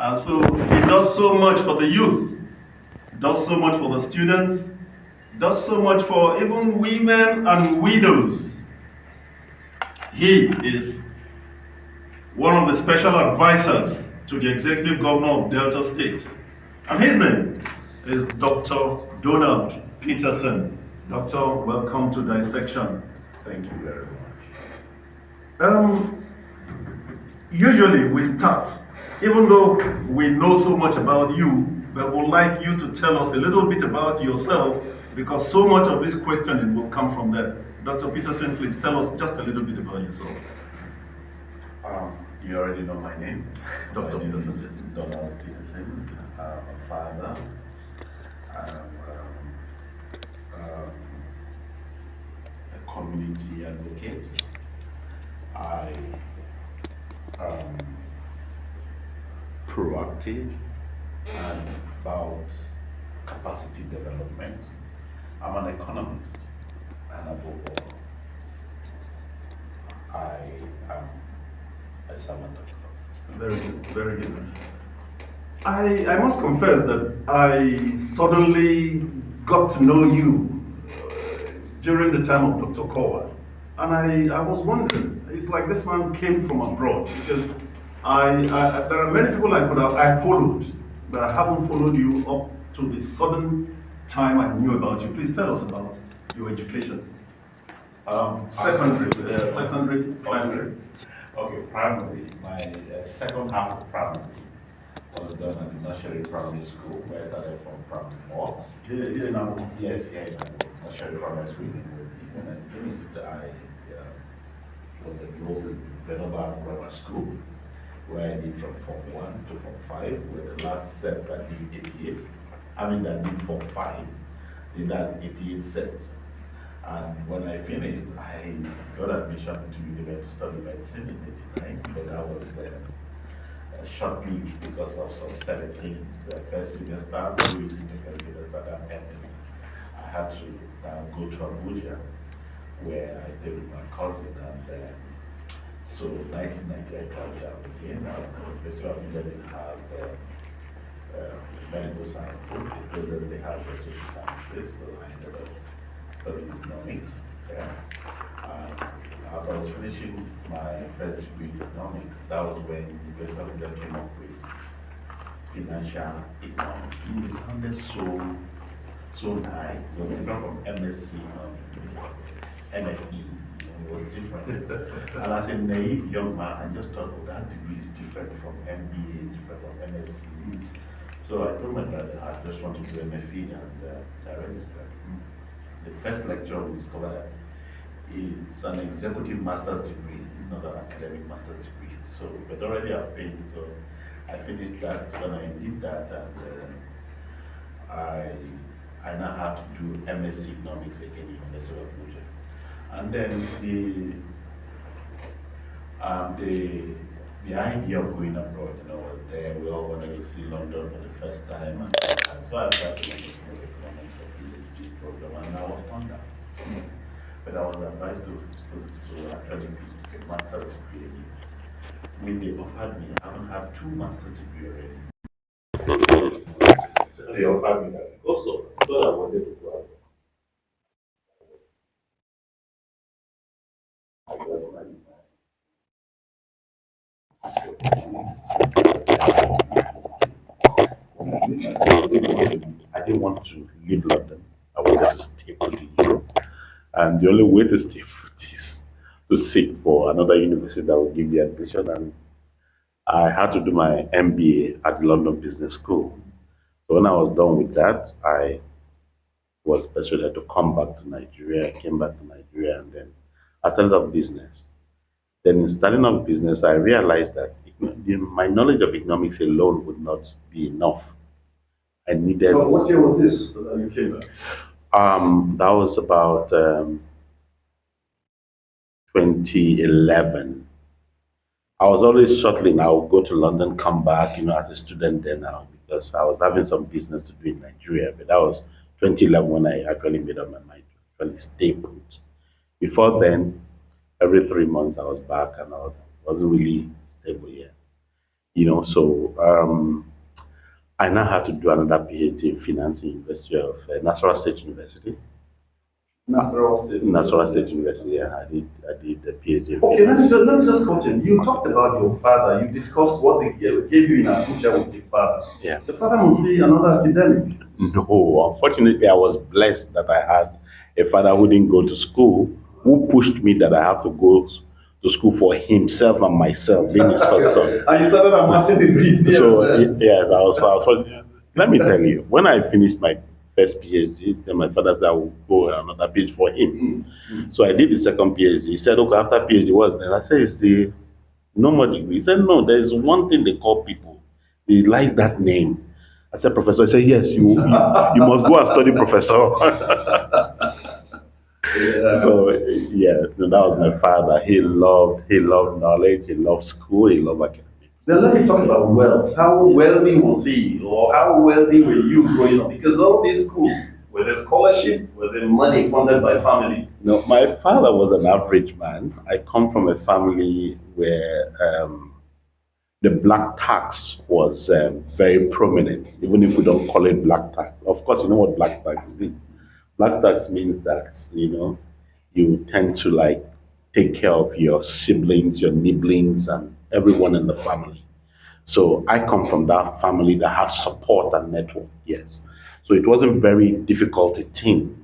And so he does so much for the youth, does so much for the students, does so much for even women and widows. He is one of the special advisors to the executive governor of Delta State. And his name is Dr. Donald Peterson. Doctor, welcome to Dissection. Thank you very much. Usually we start, even though we know so much about you, but we'd like you to tell us a little bit about yourself, because so much of this questioning will come from there. Dr. Peterson, please tell us just a little bit about yourself. You already know my name. Dr. Peterson. Donald Peterson. I'm a father. I'm a community advocate. I am proactive and about capacity development. I'm an economist, and above all, I am a servant of God. Very good, very good. I must confess that I suddenly got to know you during the time of Dr. Kowa. And I was wondering, it's like this man came from abroad, because there are many people I followed, but I haven't followed you up to the sudden time I knew about you. Please tell us about your education. Secondary, primary. Okay, primary. My second half of primary was done at the nursery primary school, where I started from primary 4. Yeah, now. Yes, nursery primary school. When I finished, I was enrolled in Benova Grammar School, where I did from Form 1 to Form 5, where the last set that did 88. That did Form 5, did that 88 sets. And when I finished, I got admission to university to study medicine in 89, but that was a short peak because of some certain things. First semester, during the first semester that ended, I had to go to Abuja, where I stayed with my cousin. And so 1990, I traveled out again. University of Abuja didn't have medical sciences, they had social sciences, so I ended up studying economics. As I was finishing my first degree in economics, that was when the University of Abuja came up with financial economics. It sounded so nice. It was different from MSc, MFE. It was different. And as a naive young man, I just thought, oh, that degree is different from MBA, different from MSc. So I told my dad I just want to do MFE, and I registered. The first lecture we discovered is an executive master's degree. It's not an academic master's degree. So, but already I've paid. So I finished that. When I did that, and I now had to do MSc economics again in University of Abuja. And then the idea of going abroad, was there. We all wanted to see London for the first time, and so I started to make economics for PhD program, and I was on that. But I was advised to actually get a master's degree. When they offered me, I haven't had 2 master's degrees already. So they offered me that also, so I wanted to go out. I didn't want to leave London. I wanted to stay put in Europe. And the only way to stay put is to seek for another university that will give me admission. And I had to do my MBA at the London Business School. So when I was done with that, I was persuaded to come back to Nigeria. I came back to Nigeria, and then I started off business. Then in starting off business, I realized that my knowledge of economics alone would not be enough. I needed. So what year was this that you came back? That was about 2011. I was always shuttling. I would go to London, come back, as a student there now, because I was having some business to do in Nigeria. But that was 2011 when I actually made up my mind to actually stay put. Before then, every 3 months I was back, and I wasn't really stable here. So I now had to do another PhD in finance in University of Nasarawa State University. Nasarawa State University. Yeah, I did the PhD in Okay, finance. let me just cut in. You talked about your father. You discussed what they gave you in Abuja with your father. Yeah. The father must be another academic. No, unfortunately, I was blessed that I had a father who didn't go to school, who pushed me that I have to go to school for himself and myself, being his first son. And you started amassing degrees. Yeah, let me tell you, when I finished my first PhD, then my father said I will go another PhD for him. So I did the second PhD. He said, okay, after PhD, what's then? I said, it's the normal degree. He said, no, there is one thing they call people. They like that name. I said, Professor. He said, yes, you must go and study professor. Yeah. So yeah, that was my father. He loved knowledge, he loved school, he loved academics. Then let me talk about wealth. How wealthy was he, or how wealthy were you growing up? Because all these schools, were there scholarship, were there money funded by family? No, my father was an average man. I come from a family where the black tax was very prominent, even if we don't call it black tax. Of course, you know what black tax means. Black tax means that, you tend to like take care of your siblings, your nibblings, and everyone in the family. So I come from that family that has support and network, yes. So it wasn't very difficult a thing,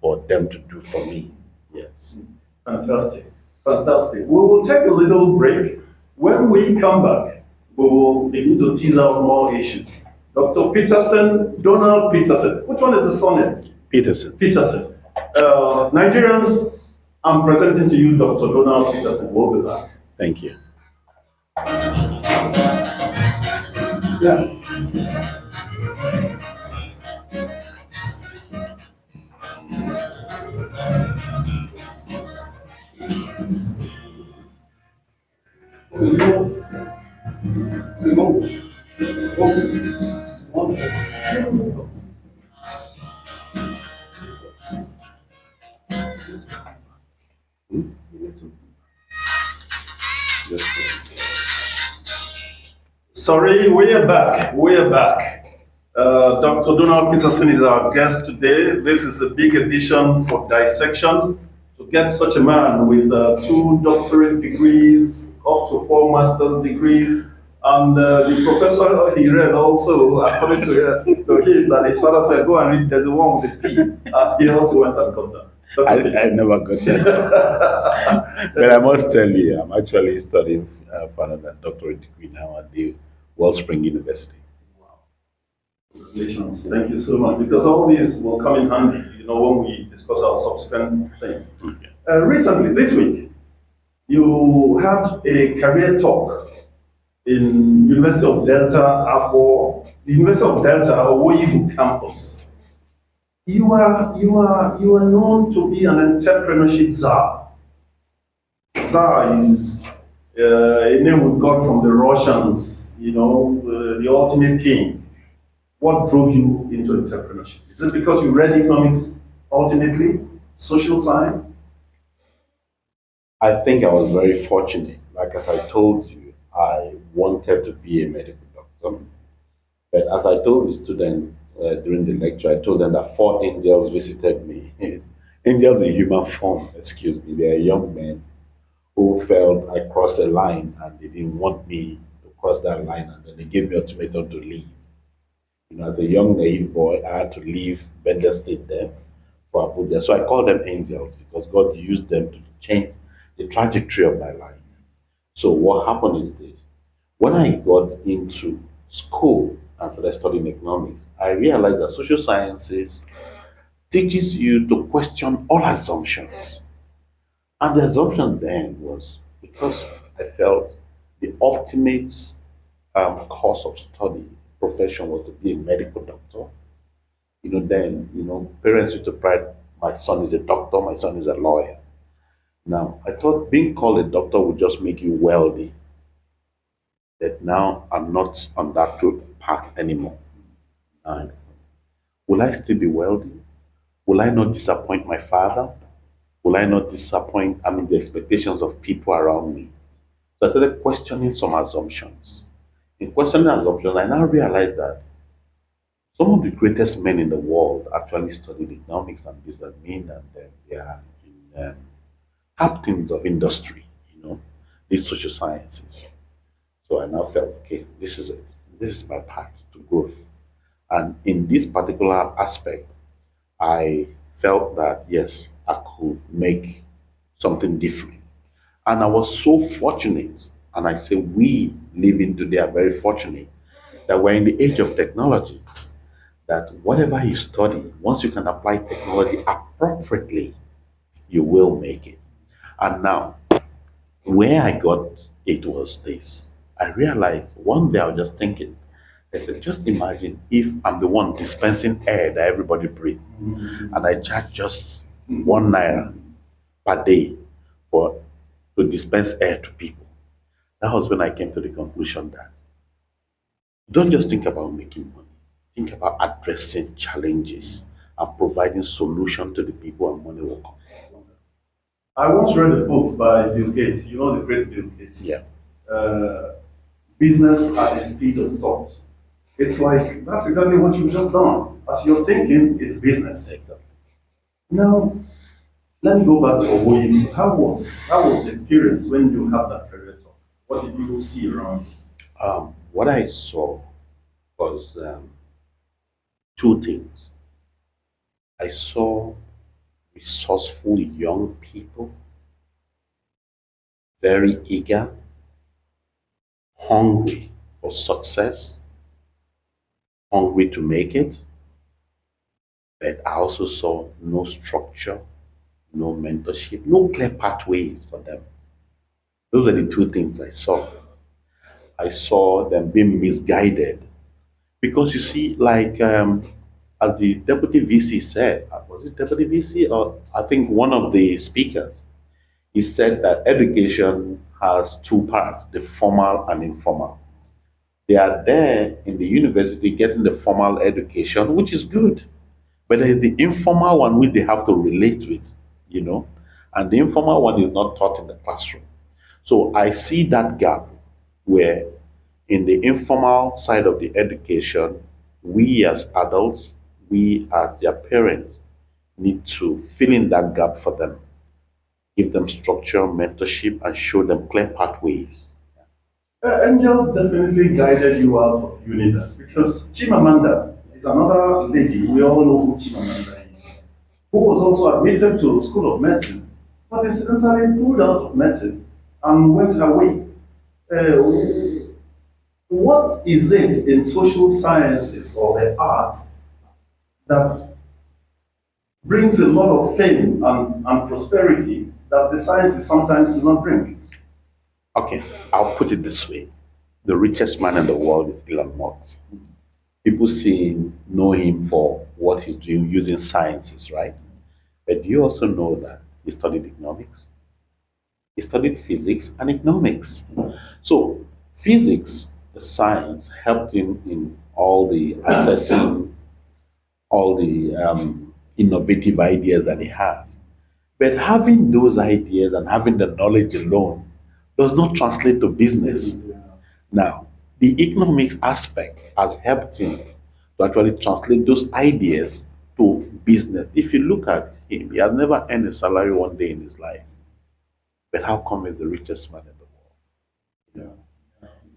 for them to do for me, yes. Fantastic. Fantastic. We will take a little break. When we come back, we will begin to tease out more issues. Dr. Peterson, Donald Peterson. Which one is the surname? Peterson. Peterson. Nigerians, I'm presenting to you Dr. Donald Peterson. We'll be back. Thank you. Yeah. Sorry, we're back. We're back. Dr. Donald Peterson is our guest today. This is a big edition for Dissection. To get such a man with 2 doctorate degrees, up to 4 master's degrees, and the professor he read also, according to him, that his father said, go and read, there's a one with a P. He also went and got that. I never got that. But I must tell you, I'm actually studying for another doctorate degree now at the Wellspring University. Congratulations. Thank you so much. Because all these will come in handy, when we discuss our subsequent things. Okay. Recently, this week, you had a career talk in University of Delta, the University of Delta, Owoyibu campus. You are known to be an entrepreneurship czar. Tsar is a name we got from the Russians, the ultimate king. What drove you into entrepreneurship? Is it because you read economics ultimately, social science? I think I was very fortunate. Like as I told you, I wanted to be a medical doctor. But as I told the students during the lecture, I told them that 4 angels visited me. Angels in human form, excuse me. They are young men who felt I crossed a line and they didn't want me to cross that line, and then they gave me ultimatum to leave. As a young naive boy, I had to leave Bender State then for Abuja. So I call them angels because God used them to change the trajectory of my life. So what happened is this. When I got into school and started studying economics, I realized that social sciences teaches you to question all assumptions. And the assumption then was because I felt the ultimate course of study, profession was to be a medical doctor. Parents used to pride, my son is a doctor, my son is a lawyer. Now, I thought being called a doctor would just make you wealthy. But now I'm not on that path anymore. And will I still be wealthy? Will I not disappoint my father? Will I not disappoint, the expectations of people around me? So I started questioning some assumptions. in questioning assumptions, I now realize that some of the greatest men in the world actually studied economics and business, mean that they are captains of industry, these social sciences. So I now felt, okay, this is it. This is my path to growth. And in this particular aspect, I felt that yes, I could make something different. And I was so fortunate, and I say we living today are very fortunate that we're in the age of technology, that whatever you study, once you can apply technology appropriately, you will make it. And now, where I got it was this. I realized one day I was just thinking, I said, just imagine if I'm the one dispensing air that everybody breathes, and I charge just 1 naira per day for to dispense air to people. That was when I came to the conclusion that don't just think about making money, think about addressing challenges and providing solution to the people, and money will come. I once read a book by Bill Gates, you know the great Bill Gates. Yeah. Uh, Business at the speed of thought. It's like that's exactly what you've just done. As you're thinking, it's business. Exactly. Now, let me go back to Owoyi. How was the experience when you had that career talk? What did you see around you? What I saw was two things. I saw resourceful young people, very eager, hungry for success, hungry to make it. But I also saw no structure, no mentorship, no clear pathways for them. Those are the two things I saw. I saw them being misguided because you see, like as the deputy VC said, was it deputy VC or I think one of the speakers, he said that education has two parts, the formal and informal. They are there in the university getting the formal education, which is good. But there is the informal one which they have to relate with. And the informal one is not taught in the classroom. So I see that gap where in the informal side of the education, we as adults, we as their parents need to fill in that gap for them, give them structure, mentorship, and show them clear pathways. Angels definitely guided you out of Unida because Chimamanda is another lady, we all know who Chimamanda is, who was also admitted to School of Medicine, but incidentally pulled out of medicine and went away. What is it in social sciences or the arts that brings a lot of fame and prosperity that the sciences sometimes do not bring? Okay, I'll put it this way. The richest man in the world is Elon Musk. People know him for what he's doing using sciences, right? But you also know that he studied economics. He studied physics and economics. So physics, the science, helped him in all the assessing, all the innovative ideas that he has. But having those ideas and having the knowledge alone does not translate to business. Now, the economics aspect has helped him to actually translate those ideas to business. If you look at him, he has never earned a salary one day in his life. But how come he's the richest man in the world?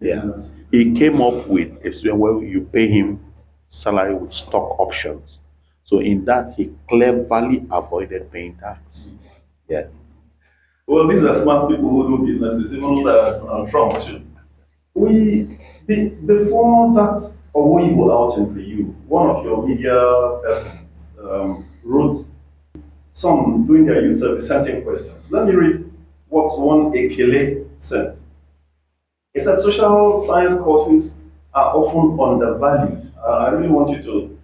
Yeah. He came up with a system where you pay him salary with stock options. So in that, he cleverly avoided paying tax. Yeah. Well, these are smart people who do businesses, even Trump too. Before that Owoyibo outing for you, one of your media persons wrote some during their youth service sent questions. Let me read what one Ekele sent. He said social science courses are often undervalued. I really want you to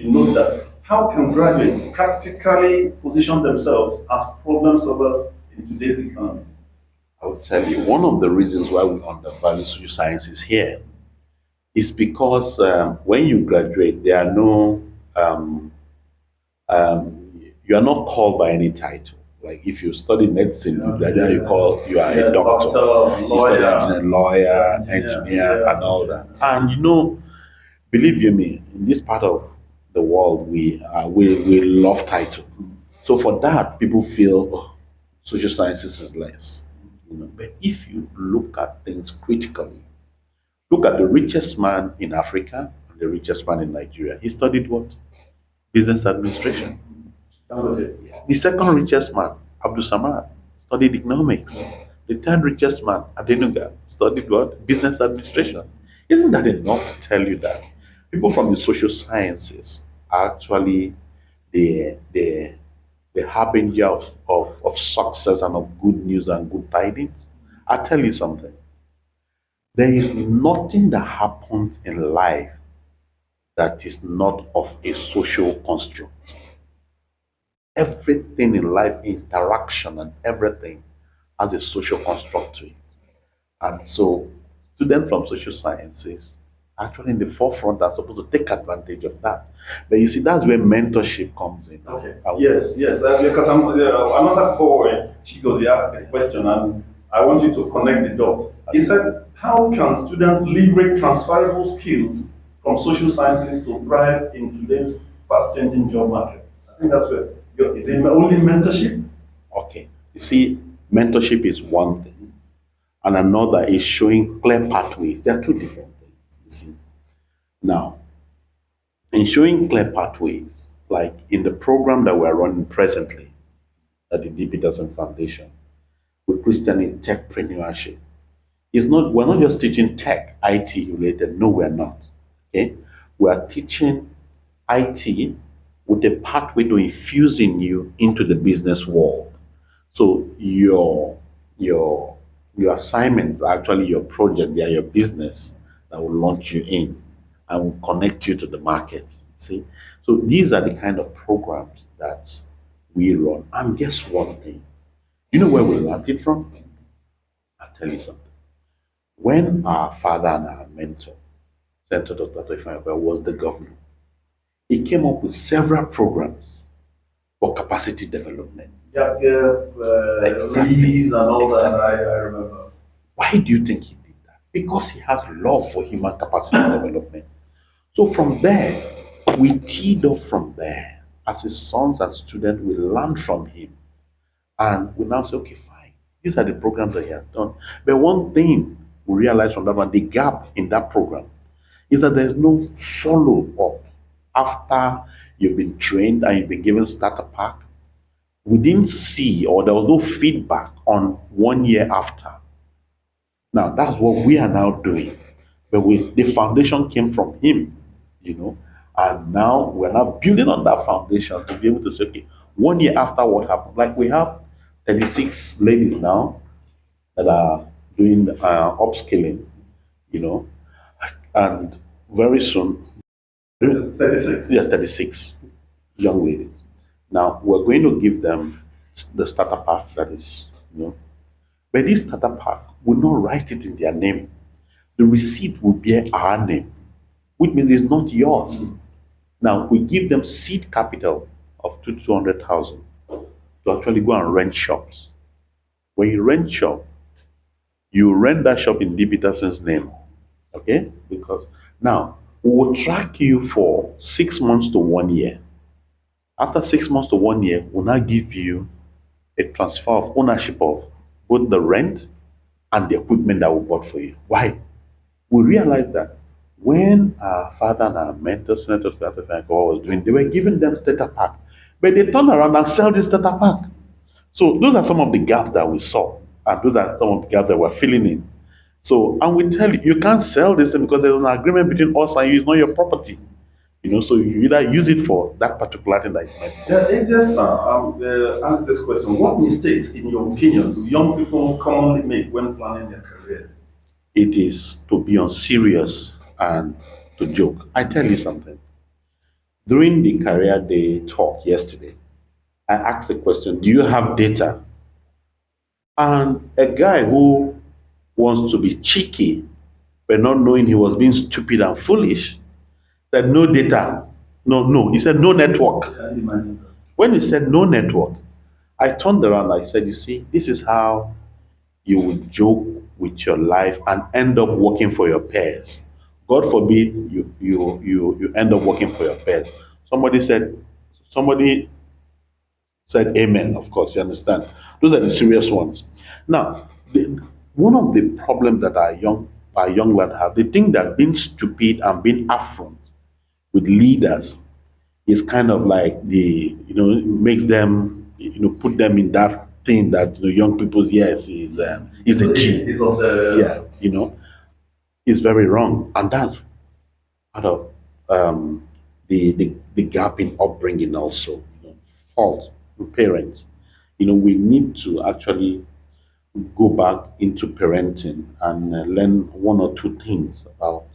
note that. How can graduates practically position themselves as problem solvers in today's economy? I will tell you, one of the reasons why we undervalue social sciences here is because when you graduate, there are no, you are not called by any title. Like if you study medicine, Yeah. you are Yeah, a doctor, you lawyer, study engineer, lawyer, engineer, yeah. and all that. And you know, believe you me, in this part of the world, we love title. So for that, people feel social sciences is less. You know, but if you look at things critically, look at the richest man in Africa and the richest man in Nigeria. He studied what? Business administration. Dangote. The second richest man, Abdul Samad, studied economics. The third richest man, Adenuga, studied what? Business administration. Isn't that enough to tell you that people from the social sciences are actually the, the harbinger of success and of good news and good tidings? I tell you something. There is nothing that happens in life that is not of a social construct. Everything in life, interaction and everything, has a social construct to it. And so, students from social sciences actually in the forefront are supposed to take advantage of that. But you see, that's where mentorship comes in. Okay. And Yes, yes. Because another boy, he asked a question, and I want you to connect the dots. He said, "How can students leverage transferable skills from social sciences to thrive in today's fast-changing job market?" I think that's where. Is it only mentorship? Okay. You see, mentorship is one thing, and another is showing clear pathways. They are two different things, you see. Now, in showing clear pathways, like in the program that we're running presently at the D. Peterson Foundation with Christian Entrepreneurship, we're not just teaching tech, IT related. No, we're not. Okay? We are teaching IT with a pathway to infusing you into the business world. So your assignments are actually your project, they are your business that will launch you in and will connect you to the market. See? So these are the kind of programs that we run. And guess one thing? You know where we learned it from? I'll tell you something. When our father and our mentor, Senator Dr. Ifeanyi was the governor, he came up with several programs for capacity development. Yeah, Exactly. release and all Exactly. that. I remember. Why do you think he did that? Because he has love for human capacity development. So from there, we teed up from there. As his sons and students, we learned from him. And we now say, okay, fine. These are the programs that he has done. But one thing we realized from that one, the gap in that program, is that there's no follow-up after you've been trained and you've been given starter pack. We didn't see, or there was no feedback on 1 year after. Now that's what we are now doing. But the foundation came from him, you know, and now we're now building on that foundation to be able to say, okay, 1 year after what happened, like we have 36 ladies now that are doing upskilling, you know, and very soon, It is 36. yeah, 36 young ladies. Now we're going to give them the starter pack that is, you know, but this starter pack will not write it in their name. The receipt will bear our name, which means it's not yours. Now we give them seed capital of 200,000 to actually go and rent shops. When you rent shop, you rent that shop in D. Peterson's name, okay? Because now we will track you for 6 months to 1 year. After 6 months to 1 year, we'll now give you a transfer of ownership of both the rent and the equipment that we bought for you. Why? We realized that when our father and our mentor, Senator was doing, they were giving them starter pack, but they turn around and sell this starter pack. So those are some of the gaps that we saw, and those are some of the gaps that we're filling in. So, and we tell you, you can't sell this thing because there's an agreement between us and you, it's not your property. You know, so you either use it for that particular thing that is meant for. Yeah, easiest ask this question. What mistakes, in your opinion, do young people commonly make when planning their careers? It is to be unserious and to joke. I tell you something. During the career day talk yesterday, I asked the question, do you have data? And a guy who wants to be cheeky, but not knowing he was being stupid and foolish, said no data. No. He said no network. Can you imagine that? When he said no network, I turned around, I said, you see, this is how you would joke with your life and end up working for your peers. God forbid you end up working for your peers. Somebody said amen, of course, you understand. Those are the serious ones. Now, one of the problems that our young lads have, they think that being stupid and being affront with leaders is kind of like makes them, put them in that thing that young people, yes, is a G. Is of the Yeah, is very wrong. And that's part of the gap in upbringing also, fault in parents. We need to actually go back into parenting and learn one or two things about,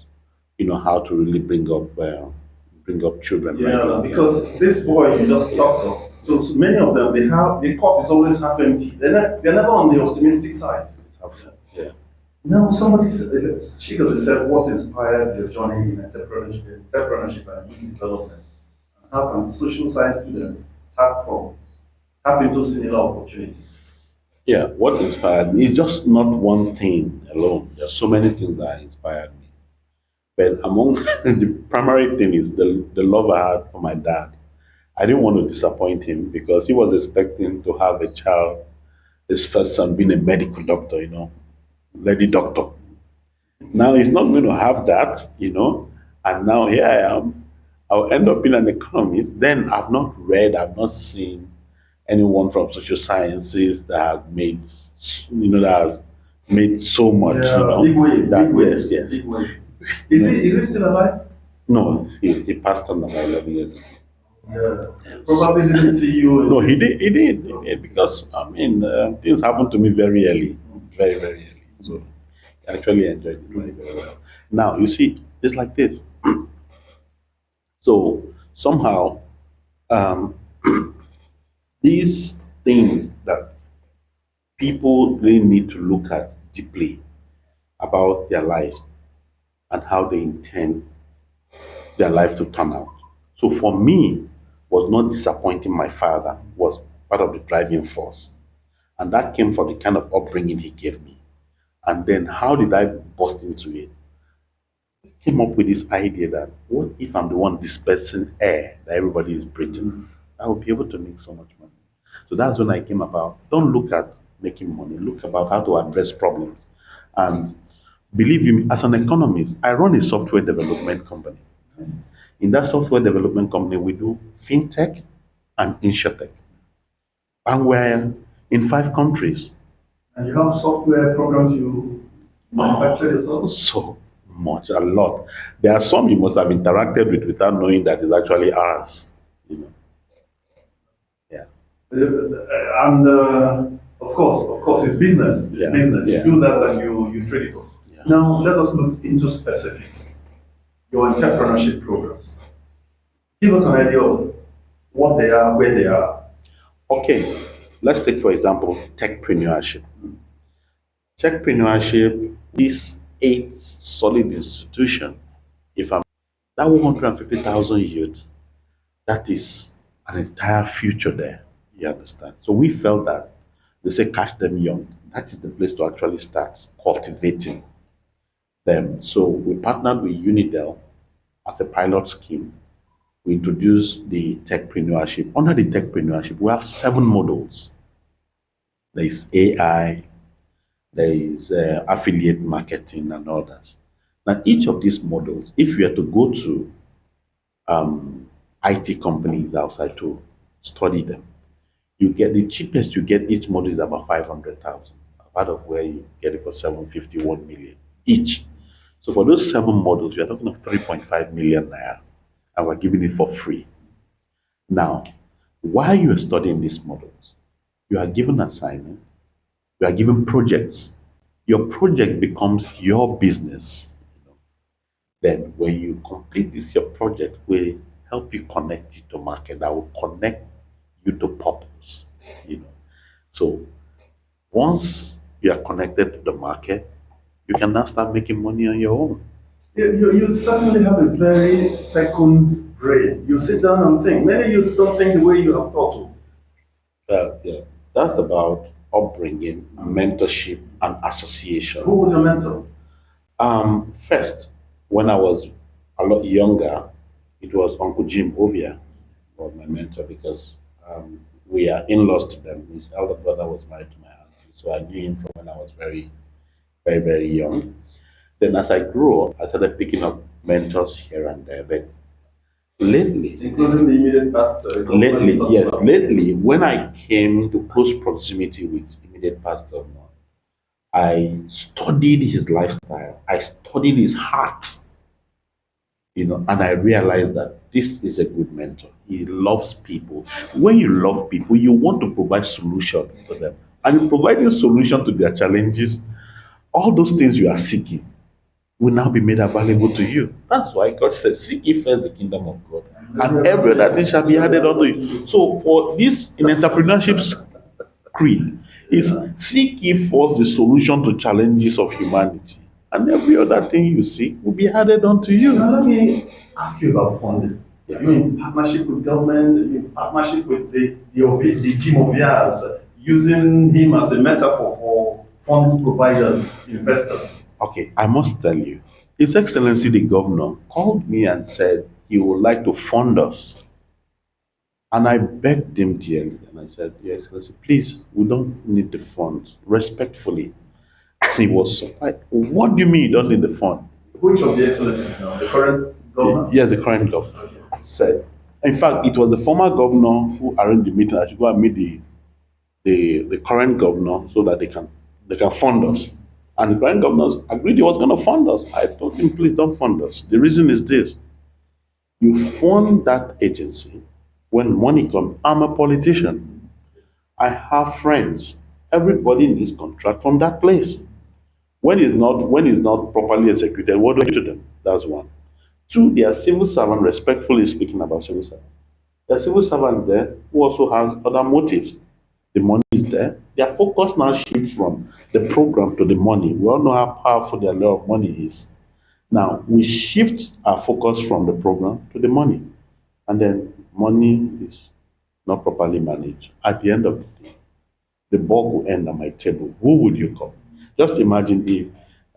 how to really bring up children. yeah, Right? because this boy you just talked of, so many of them they have the cup is always half empty. They're never on the optimistic side. Yeah. Now somebody Chigozie said what inspired your journey in entrepreneurship and youth development. And how can social science students tap into similar opportunities? Yeah, what inspired me is just not one thing alone. There's so many things that inspired me. But among the primary thing is the love I had for my dad. I didn't want to disappoint him because he was expecting to have a child, his first son being a medical doctor, lady doctor. Now he's not going to have that, and now here I am. I'll end up being an economist. Then I've not seen anyone from social sciences that has made, that has made so much, Yeah, big way, that, big way, yes. big way. Is he still alive? No, he passed on about 11 years ago. Yeah. Probably didn't see you. No, he did, because, things happened to me very early, very, very early. So I actually enjoyed it very, very well. Now, you see, it's like this. So somehow, um, these things that people really need to look at deeply about their lives and how they intend their life to turn out. So for me, was not disappointing my father was part of the driving force. And that came from the kind of upbringing he gave me. And then how did I bust into it? I came up with this idea that what if I'm the one dispersing air that everybody is breathing? I will be able to make so much money. So that's when I came about. Don't look at making money, look about how to address problems. And believe me, as an economist, I run a software development company. In that software development company, we do fintech and insurtech. And we're in 5 countries. And you have software programs you manufacture yourself? So much, a lot. There are some you must have interacted with without knowing that it's actually ours. Yeah. And of course, it's business. It's Yeah, business. yeah. You do that and you trade it off. Yeah. Now, let us look into specifics. Your entrepreneurship programs. Give us an idea of what they are, where they are. Okay, let's take for example techpreneurship. Techpreneurship is a solid institution. If I'm that 150,000 youth, that is an entire future there. You understand? So we felt that they say catch them young. That is the place to actually start cultivating them. So we partnered with Unidel as a pilot scheme. We introduced the techpreneurship. Under the techpreneurship, we have 7 models. There is AI, there is affiliate marketing and others. Now, each of these models, if you are to go to IT companies outside to study them, you get the cheapest you get each model is about 500,000. Part of where you get it for 751 million each. So for those 7 models, you're talking of 3.5 million naira, and we're giving it for free. Now, while you are studying these models, you are given assignment, you are given projects. Your project becomes your business. Then when you complete this, your project will help you connect it to market. That will connect you to purpose. So once you are connected to the market, you can now start making money on your own. You certainly have a very fecund brain. You sit down and think. Many youths don't think the way you have thought to. Yeah. That's about upbringing, mentorship, and association. Who was your mentor? First, when I was a lot younger, it was Uncle Jim Ovia was my mentor because we are in-laws to them. His elder brother was married to my auntie, so I knew him from when I was very, very, very young. Then as I grew up, I started picking up mentors here and there. But lately, Including the immediate past. lately, when I came into close proximity with immediate past governor, I studied his lifestyle. I studied his heart, and I realized that this is a good mentor. He loves people. When you love people, you want to provide solutions to them. And in providing solution to their challenges, all those things you are seeking will now be made available to you. That's why God says, seek ye first the kingdom of God, and every other thing shall be added unto you. So for this in entrepreneurship's creed is seek ye first the solution to challenges of humanity, and every other thing you seek will be added unto you. Now let me ask you about funding. Yes. I mean, partnership with government, partnership with the Jim Ovias, using him as a metaphor for funds providers, investors. Okay, I must tell you, His Excellency the Governor called me and said he would like to fund us. And I begged him dearly, and I said, Your Excellency, please, we don't need the funds, respectfully. And he was surprised. What do you mean you don't need the fund? Which of the excellencies now? The current governor? Yes, the current governor said. In fact, it was the former governor who arranged the meeting. I should go and meet the current governor so that they can fund us. And the current governor agreed he was going to fund us. I told him, please don't fund us. The reason is this. You fund that agency when money comes. I'm a politician. I have friends. Everybody needs contract from that place. When it's not properly executed, what do you do to them? That's one. Two, they are civil servants, respectfully speaking about civil servants. There are civil servants there who also has other motives. The money is there. Their focus now shifts from the program to the money. We all know how powerful the law of money is. Now, we shift our focus from the program to the money. And then money is not properly managed. At the end of the day, the ball will end on my table. Who would you call? Just imagine if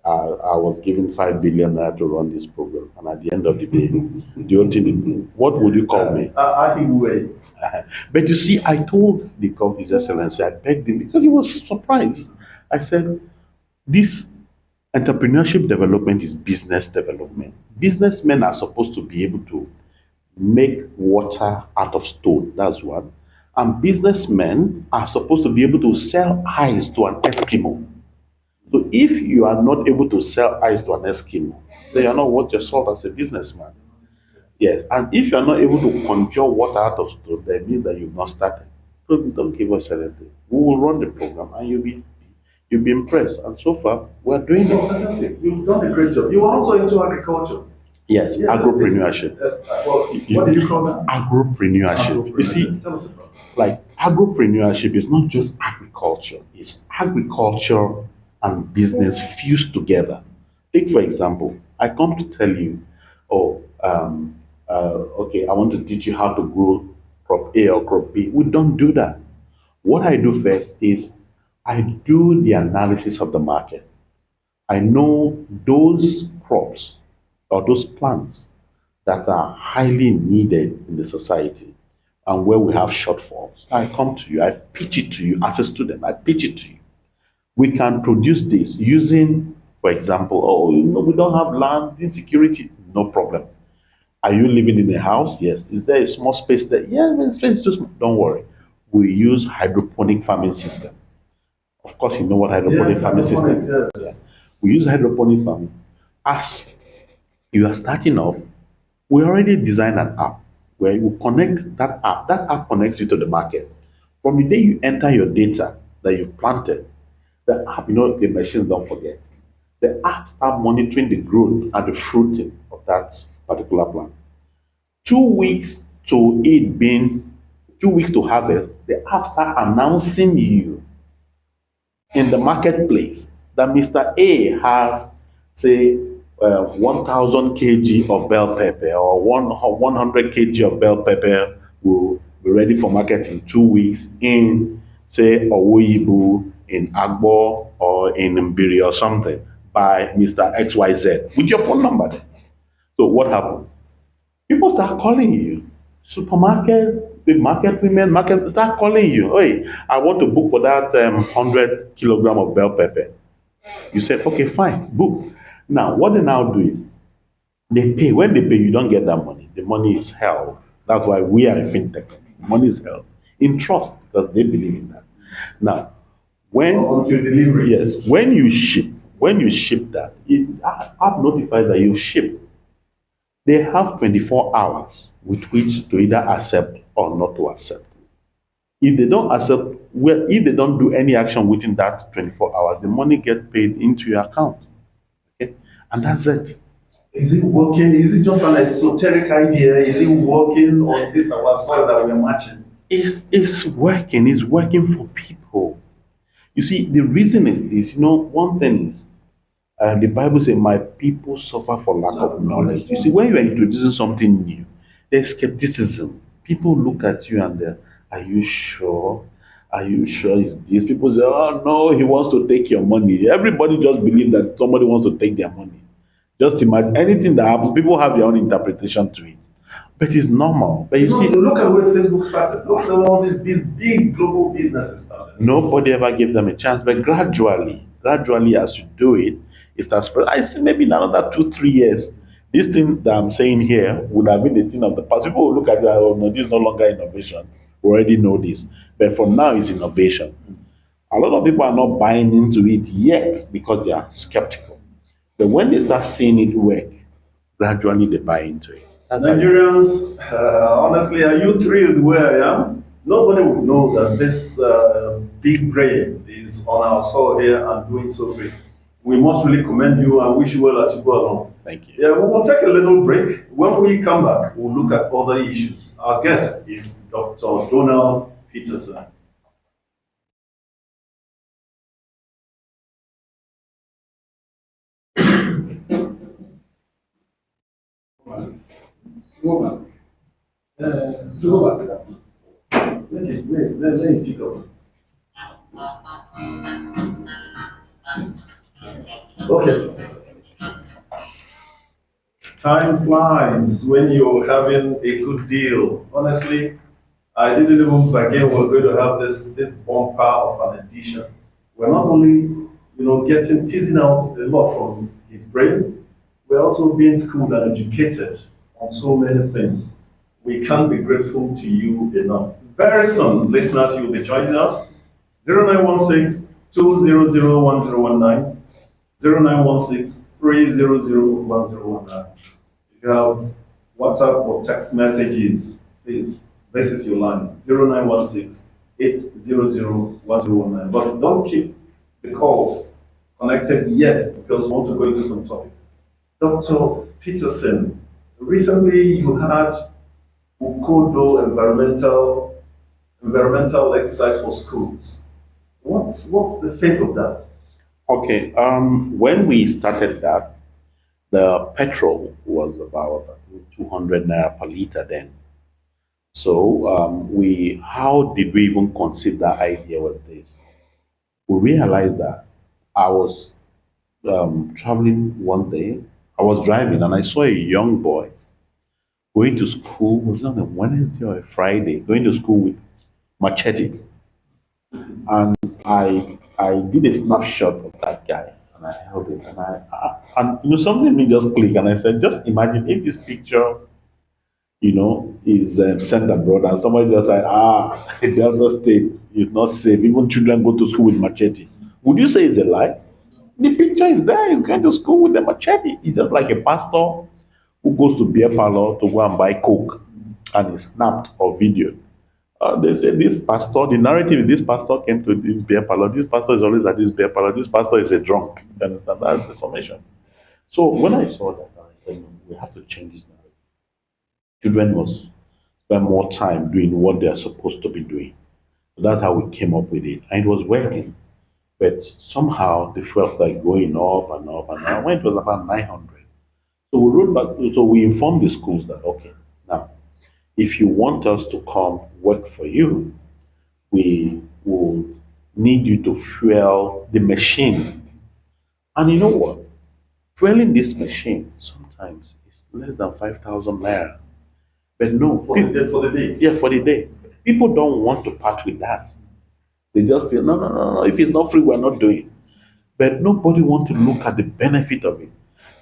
I was given 5 billion naira to run this program, and at the end of the day, what would you call me? But you see, I told the Govt, His Excellency, I begged him because he was surprised. I said, this entrepreneurship development is business development. Businessmen are supposed to be able to make water out of stone. That's one. And businessmen are supposed to be able to sell ice to an Eskimo. So if you are not able to sell ice to an Eskimo, then you are not worth your salt as a businessman. Yes, and if you are not able to conjure water out of stone, that means that you've not started. So don't give us anything. We will run the program and you'll be impressed. And so far, we're doing it. Fantastic. You've done a great job. You are also into agriculture. Yes, yeah, agripreneurship. What did you call that? Agripreneurship. You see, tell us about it. Like agripreneurship is not just agriculture, it's agriculture and business fused together. Take, for example, I come to tell you, okay, I want to teach you how to grow crop A or crop B. We don't do that. What I do first is I do the analysis of the market. I know those crops or those plants that are highly needed in the society and where we have shortfalls. I come to you, I pitch it to you as a student, I pitch it to you. We can produce this using, for example, we don't have land, insecurity, no problem. Are you living in a house? Yes. Is there a small space there? Yeah, the space is too small. Don't worry. We use hydroponic farming system. Of course, you know what hydroponic farming system is. Yes. Yeah. We use hydroponic farming. As you are starting off, we already designed an app where you connect that app. That app connects you to the market. From the day you enter your data that you've planted, the app, the machines don't forget. The app start monitoring the growth and the fruiting of that particular plant. 2 weeks to it being 2 weeks to harvest, the app start announcing you in the marketplace that Mr. A has, say, 1,000 kg of bell pepper or 100 kg of bell pepper will be ready for market in 2 weeks in say Owoyibu in Agbo or in Mbiri or something by Mr. XYZ with your phone number there. So what happened? People start calling you. Supermarket, the market women, market start calling you. Hey, I want to book for that 100 kilogram of bell pepper. You said, okay, fine, book. Now, what they now do is they pay. When they pay, you don't get that money. The money is held. That's why we are a fintech. Money is held in trust because they believe in that. Now, when until delivery. yes, when you ship that, it app notifies that you shipped. They have 24 hours with which to either accept or not to accept. If they don't accept, well, if they don't do any action within that 24 hours, the money gets paid into your account. Okay? And that's it. Is it working? Is it just an esoteric idea? Is it working on this our soil that we're matching? It's working. It's working for people. You see, the reason is this. One thing is, the Bible says, "My people suffer for lack of knowledge." You see, when you are introducing something new, there's skepticism. People look at you and they're, "Are you sure? Are you sure it's this?" People say, "Oh no, he wants to take your money." Everybody just believes that somebody wants to take their money. Just imagine anything that happens. People have their own interpretation to it, but it's normal. But you see, look at where Facebook started. Look at all these big global businesses started. nobody ever gave them a chance. But gradually, as you do it, it starts spread. I see maybe in another 2, 3 years, this thing that I'm saying here would have been the thing of the past. People will look at it, oh no, this is no longer innovation. We already know this. But for now, it's innovation. A lot of people are not buying into it yet because they are skeptical. But when they start seeing it work, gradually they buy into it. Nigerians, honestly, are you thrilled where I am? Nobody would know that this big brain is on our soil here and doing so great. We must really commend you and wish you well as you go along. Thank you. Yeah, we will take a little break. When we come back, we'll look at other issues. Our guest is Dr. Donald Peterson. Go back. Let me pick up. Okay. Time flies when you're having a good deal. Honestly, I didn't even bargain we're going to have this bumper of an edition. We're not only, teasing out a lot from his brain, we're also being schooled and educated on so many things. We can't be grateful to you enough. Very soon, listeners, you'll be joining us. 0916 200 1019, 0916 300 1019. If you have WhatsApp or text messages, please, this is your line, 0916 800 1019. But don't keep the calls connected yet because we want to go into some topics. Dr. Peterson, recently you had Ukodo environmental exercise for schools. What's the fate of that? Okay. When we started that, the petrol was about 200 naira per liter then. So how did we even conceive that idea was this? We realized that I was traveling one day. I was driving and I saw a young boy going to school. Was it on a Wednesday or a Friday? Going to school with machete. And I did a snapshot of that guy and I held it and something in me just clicked and I said, just imagine if this picture is sent abroad and somebody just like, Delta State is not safe. Even children go to school with machete. Would you say it's a lie? The picture is there. He's going to school with a machete. It's just like a pastor who goes to beer parlor to go and buy coke and is snapped or videoed. They say this pastor, the narrative is this pastor came to this beer parlor. This pastor is always at this beer parlor. This pastor is a drunk. You understand? That's the summation. So when I saw that, I said, no, we have to change this narrative. Children must spend more time doing what they are supposed to be doing. So that's how we came up with it. And it was working. But somehow the fuel started going up and up and up. When it was about 900. So we wrote back, so we informed the schools that, okay, now, if you want us to come work for you, we will need you to fuel the machine. And you know what? Fueling this machine sometimes is less than 5,000 naira. But no, For the day. yeah, for the day. People don't want to part with that. They just feel, no, no, no, no, if it's not free, we're not doing it. But nobody wants to look at the benefit of it.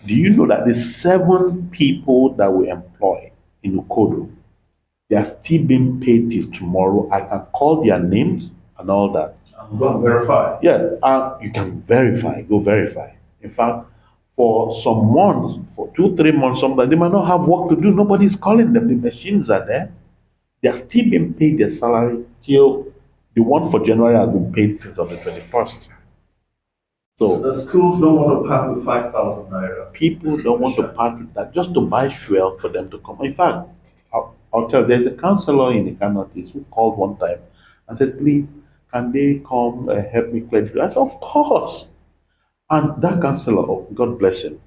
Do you know that the 7 people that we employ in Ukodo, they are still being paid till tomorrow? I can call their names and all that. Go and verify. Yeah, you can verify, go verify. In fact, for some months, for 2, 3 months, sometimes they might not have work to do. Nobody's calling them. The machines are there. They are still being paid their salary till the one for January has been paid since on the 21st. So the schools don't want to part with 5,000 naira. People don't want to part with that just to buy fuel for them to come. In fact, I'll tell you, there's a counselor in the Northeast who called one time and said, please, can they come help me clear the fuel? I said, of course. And that counselor, oh, God bless him,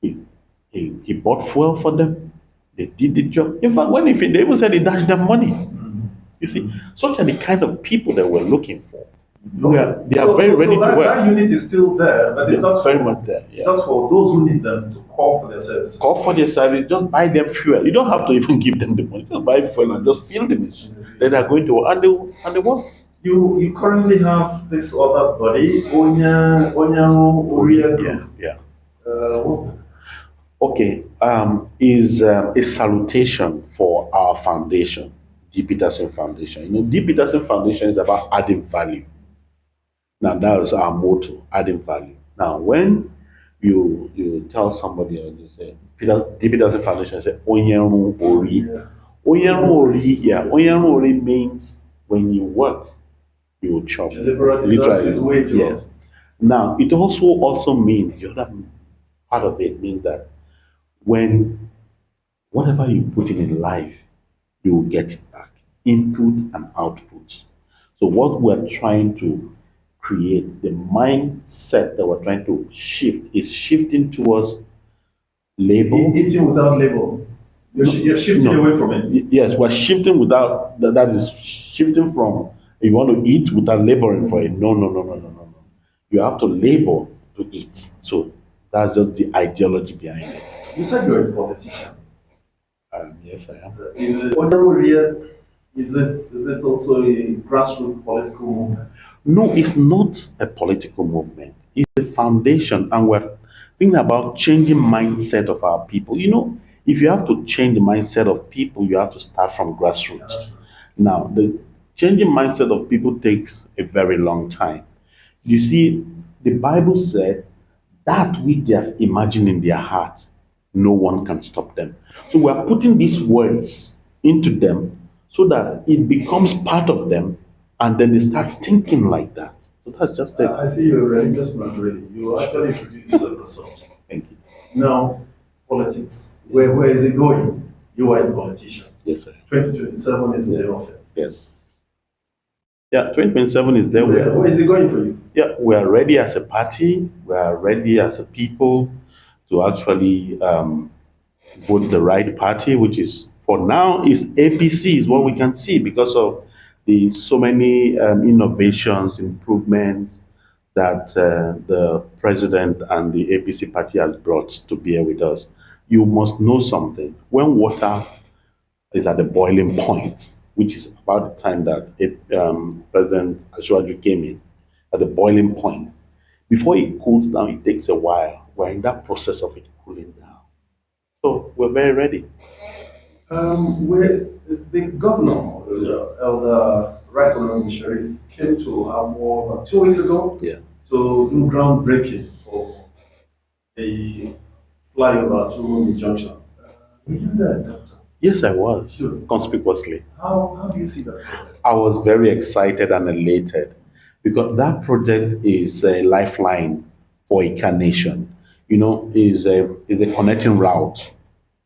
he bought fuel for them. They did the job. In fact, when they even said he dashed them money. You see, such are the kind of people that we're looking for. They are very ready to work. That unit is still there, but it's just very much there. Yeah. Just for those who need them to call for their services. Call for their service, just buy them fuel. You don't have to even give them the money. Just buy fuel and just fill the machine. Then they're going to and they work. You currently have this other body, Onya Oria Group. Yeah. What's that? Okay. Is a salutation for our foundation, the Peterson Foundation. You know, the Peterson Foundation is about adding value. Now that is our motto, adding value. Now, when you tell somebody and you say the Peterson Foundation, say Onyeru Ori. Onyeru Ori, yeah. Onyeru Ori means when you work, you will chop. Literally, yes. Now, it also means the other part of it means that when whatever you put in life, you will get it back. Input and output. So what we're trying to create, the mindset that we're trying to shift is shifting towards labor. Eating without labor. You're shifting away from it. Yes, we're shifting without, that is shifting from, you want to eat without laboring for it. No. You have to labor to eat. So that's just the ideology behind it. You said you're a politician. Yes, I am. Is it also a grassroots political movement? No, it's not a political movement. It's a foundation, and we're thinking about changing mindset of our people. You know, if you have to change the mindset of people, you have to start from grassroots. Now, the changing mindset of people takes a very long time. You see, the Bible said that which they have imagined in their heart, no one can stop them. So we are putting these words into them so that it becomes part of them, and then they start thinking like that. So that's just it. I see you're a religious man, really. You actually introduced yourself as such. Thank you. Now, politics. Where is it going? You are a politician. Yes, sir. 2027 is the day of it. Yes. Yeah, 2027 is there. Where is it going for you? Yeah, we are ready as a party. We are ready as a people to actually vote the right party, which is, for now, is APC, is what we can see because of the so many innovations, improvements that the president and the APC party has brought to bear with us. You must know something. When water is at the boiling point, which is about the time that President Ashwaju came in, at the boiling point, before it cools down, it takes a while. We're in that process of it cooling down. So we're very ready. Where the governor, Elder Right Honorable Sheriff, came to Amo about 2 weeks ago Yeah. to do groundbreaking for the flyover to Rumi Junction. Were you there, Doctor? Yes, I was, Sure. conspicuously. How do you see that project? I was very excited and elated because that project is a lifeline for Ika Nation. You know, is a connecting route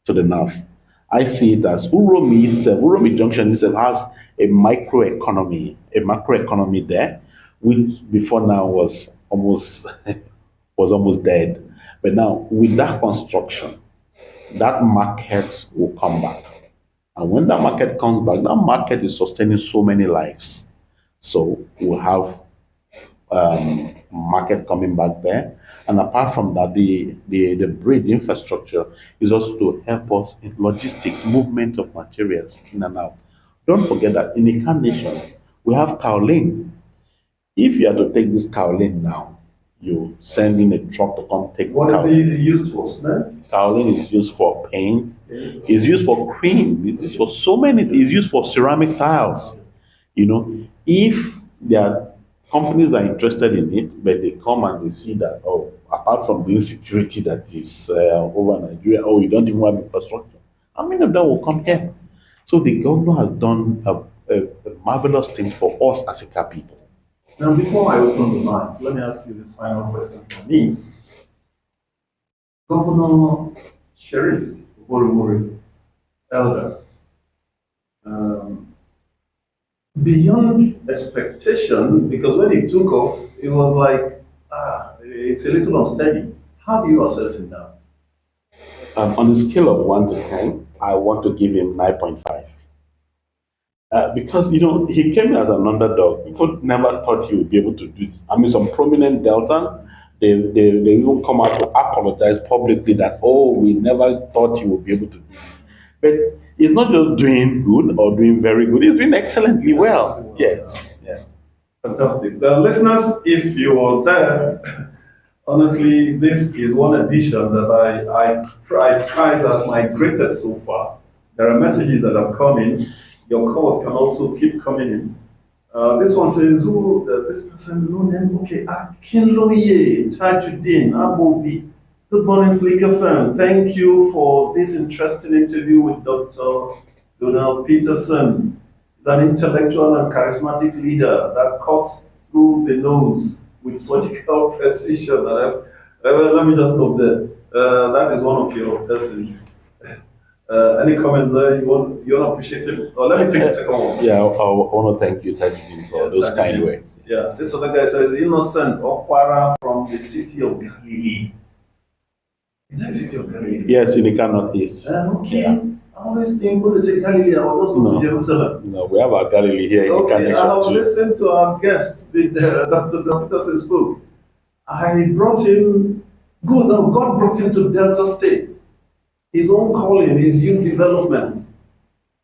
to the north. I see it as Uromi Junction itself has a macroeconomy there, which before now was almost dead. But now with that construction, that market will come back. And when that market comes back, that market is sustaining so many lives. So we'll have market coming back there. And apart from that, the bridge infrastructure is also to help us in logistics, movement of materials in and out. Don't forget that in the Kan Nation, we have Kaolin. If you are to take this Kaolin now, you send in a truck to come take What is Kaolin. it used for? Cement? Kaolin is used for paint, it's used for cream, it's used for so many things, it's used for ceramic tiles. You know, if there are companies that are interested in it, but they come and they see that, oh, apart from the insecurity that is over Nigeria, oh, you don't even have infrastructure, how many of them will come here? So the governor has done a marvelous thing for us as a people. Now, before I open the lines, let me ask you this final question from me. Governor Sheriff Borumuri, Elder, um, beyond expectation, because when he took off, it was like, it's a little unsteady. How do you assess it now? On a scale of 1 to 10, I want to give him 9.5. Because he came as an underdog. People never thought he would be able to do it. I mean, some prominent Delta, they even come out to apologize publicly that, oh, we never thought he would be able to do it. But he's not just doing good or doing very good, he's doing excellently well. Yes, yes. Fantastic. The listeners, if you are there, honestly, this is one edition that I prize as my greatest so far. There are messages that have come in. Your calls can also keep coming in. This one says, this person, no name, okay, Akinloye, Tajuddin, Abobi. Good morning, Sleek FM. Thank you for this interesting interview with Dr. Donald Peterson. He's an intellectual and charismatic leader that cuts through the nose with surgical precision. Let me just stop there. That is one of your persons. Any comments there? You want to appreciate it? Or let me take the second one. Yeah, I want to thank you, Tajudeen, for those kind words. Yeah, this other guy says, Innocent Okwara from the city of Galilee. Is that the city of Galilee? Yes, in the Northeast. Okay. Yeah. I always think when they say Galilee, I will just go to Jerusalem. No, we have our Galilee here in the Okay, I have too. listened to our guest, Dr. Peterson spoke. I brought him, God brought him to Delta State. His own calling is youth development.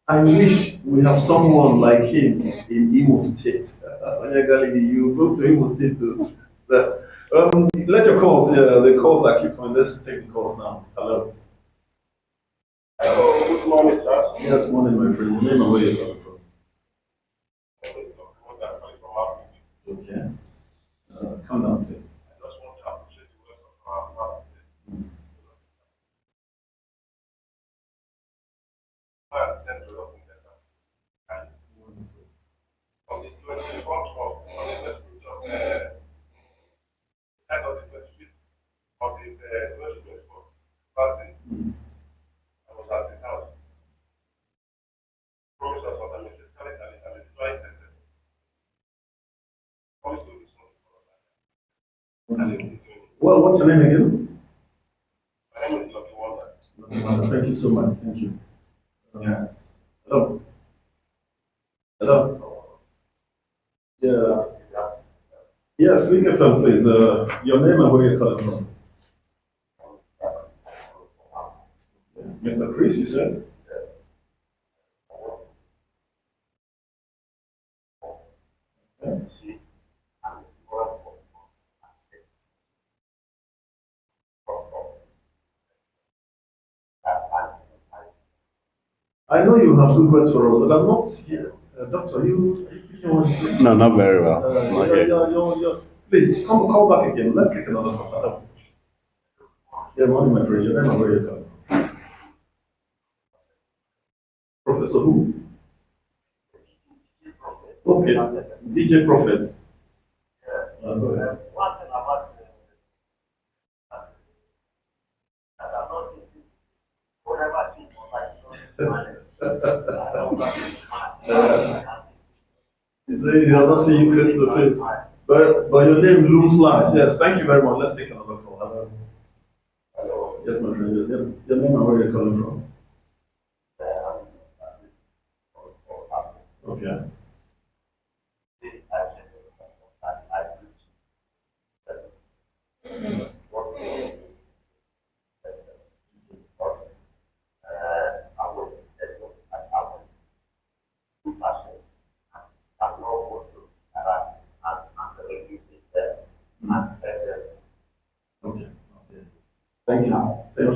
I wish we have someone like him in Imo State. When you're Galilee, you go to Imo State to. Let your calls, the calls are keep coming. Let's take the calls now. Hello. Hello, good morning, sir. Yes, morning, my friend. Your name and where you're coming from. Okay. Come down, please. I just want to appreciate the work of our family. And on the 21st on the first week of end of the 25th of the 2024 birthday, I was at the house. Professor of the Mrs. Khaled Ali, and the flight attendant. Also, the son Well, what's your name again? my name is Lucky Wonder. Thank you so much. Thank you. Yeah. Hello. Hello. Yeah. Yes, speak FM, please. Your name and where you're calling from. Mr. Chris, you said? I know you have good words for us, but I'm not here. Doctor, are you picking what you say? No, not very well. Not here. Please, call back again. Let's take another call. Yeah, morning, my friend. Your name and where you're coming from. Professor who? Okay, DJ Prophet. Go ahead. He said he does not see you face to face. But your name looms large. Yes, thank you very much. Let's take another call. Hello. Hello. Yes, my friend. Your name and where you're calling from. Okay.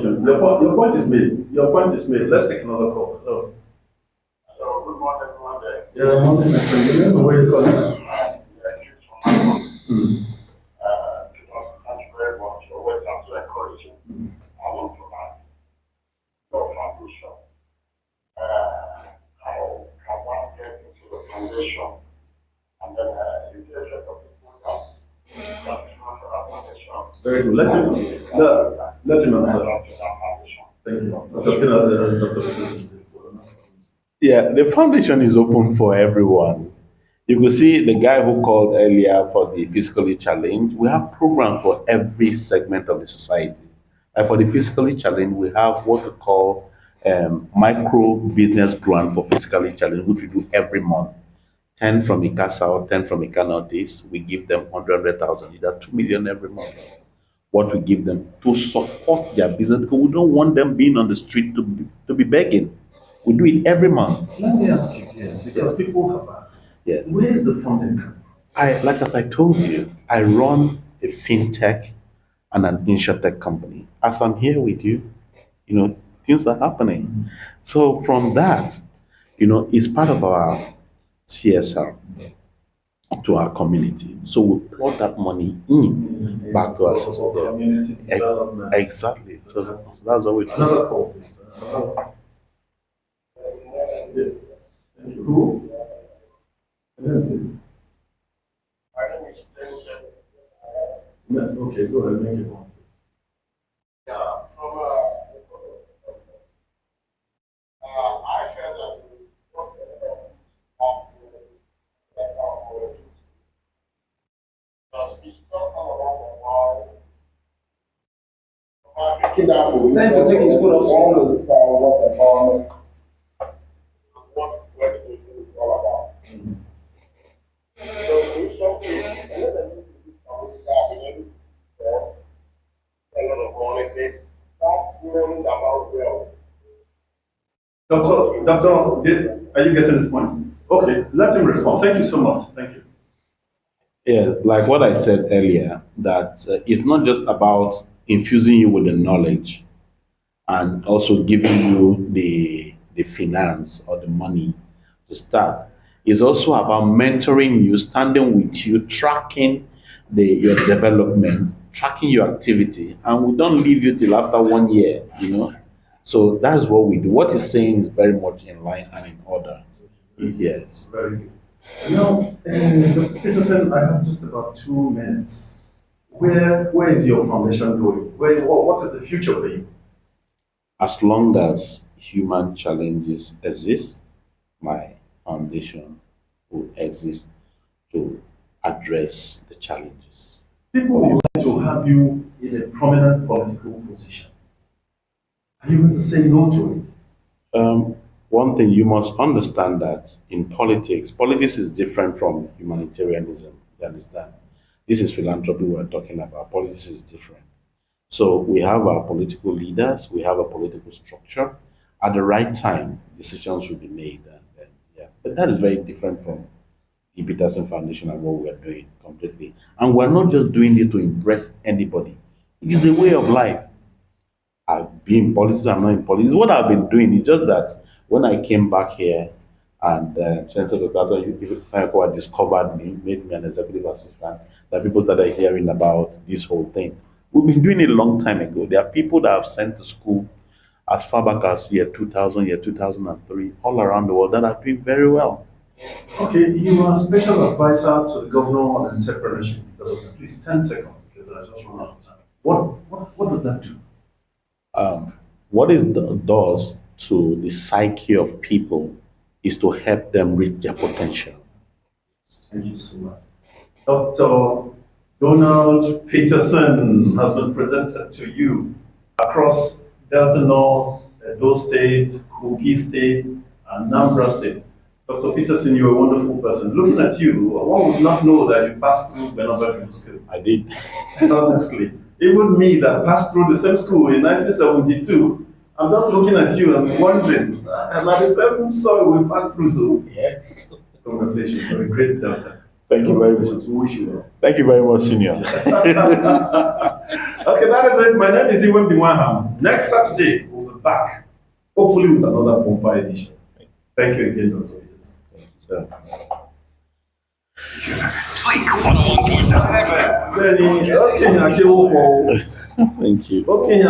foundation. Your point is made. Your point is made. Let's take another call. Hello. So, good morning, everyone. Yeah, morning, my friend. You know where you're calling? Thank you very much for welcome to encouraging. I want to ask your foundation. How one get into the foundation and then you get a lot of people Very good. Let him answer. Thank you. Dr. Peterson. Yeah, the foundation is open for everyone. You could see the guy who called earlier for the physically challenged. We have programs for every segment of the society. And for the physically challenged, we have what we call micro business grant for physically challenged, which we do every month. 10 from Ika South, 10 from Ika Northeast. We give them 100,000, either 2 million every month. What we give them to support their business, because we don't want them being on the street to be begging. We do it every month. Let me ask you again, because people have asked. Yeah. Where is the funding coming? Like as I told you, I run a fintech and an insurtech company. As I'm here with you, things are happening. Mm-hmm. So from that, it's part of our CSR to our community. So we pour that money in back to us. Community development. Exactly. So that's what we do. Another call, please. Who? Please. My name is Peterson. Okay, go ahead, make it one. Yeah, from I felt that it's not all about Time to take his foot off speaker. what it is all about. So in some cases, a lot of money, start learning about wealth. Doctor, are you getting this point? Okay, let him respond. Thank you so much. Thank you. Yeah, like what I said earlier, that it's not just about infusing you with the knowledge and also giving you the finance or the money to start. It's also about mentoring you, standing with you, tracking your development, tracking your activity, and we don't leave you till after 1 year, So that's what we do. What he's saying is very much in line and in order. Yes. Very good. Now, Dr. Peterson, I have just about 2 minutes. Where is your foundation going? What is the future for you? As long as human challenges exist, my foundation will exist to address the challenges. People would like to have you in a prominent political position. Are you going to say no to it? One thing you must understand that in politics is different from humanitarianism. You understand? This is philanthropy we're talking about. Politics is different. So we have our political leaders, we have a political structure. At the right time, decisions will be made. But that is very different from the Peterson Foundation and what we are doing completely. And we're not just doing it to impress anybody. It is a way of life. I've been in politics, I'm not in politics. What I've been doing is just that when I came back here and Senator Dr. discovered me, made me an executive assistant, that people started hearing about this whole thing. We've been doing it a long time ago. There are people that have sent to school as far back as year 2000, year 2003, all around the world that are doing very well. Okay, you are special advisor to the Governor on Entrepreneurship Development. Please, 10 seconds, because I just run out of time. What does that do? What it does to the psyche of people is to help them reach their potential. Thank you so much. Dr. Donald Peterson has been presented to you across Delta North, Edo State, Kogi State, and Anambra State. Dr. Peterson, you're a wonderful person. Looking at you, one would not know that you passed through Benin School. I did. Honestly. Even me that passed through the same school in 1972, I'm just looking at you and wondering, am I the same soil we passed through? So, Yes. Congratulations, you're a great Delta. Thank you very much. We wish you well. Thank you very much, Senior. Okay, that is it. My name is Iwemdi Nwaham. Next Saturday, we'll be back, hopefully with another Pompa edition. Thank you again, Dr. Peterson. Benny, okay, Thank you. okay,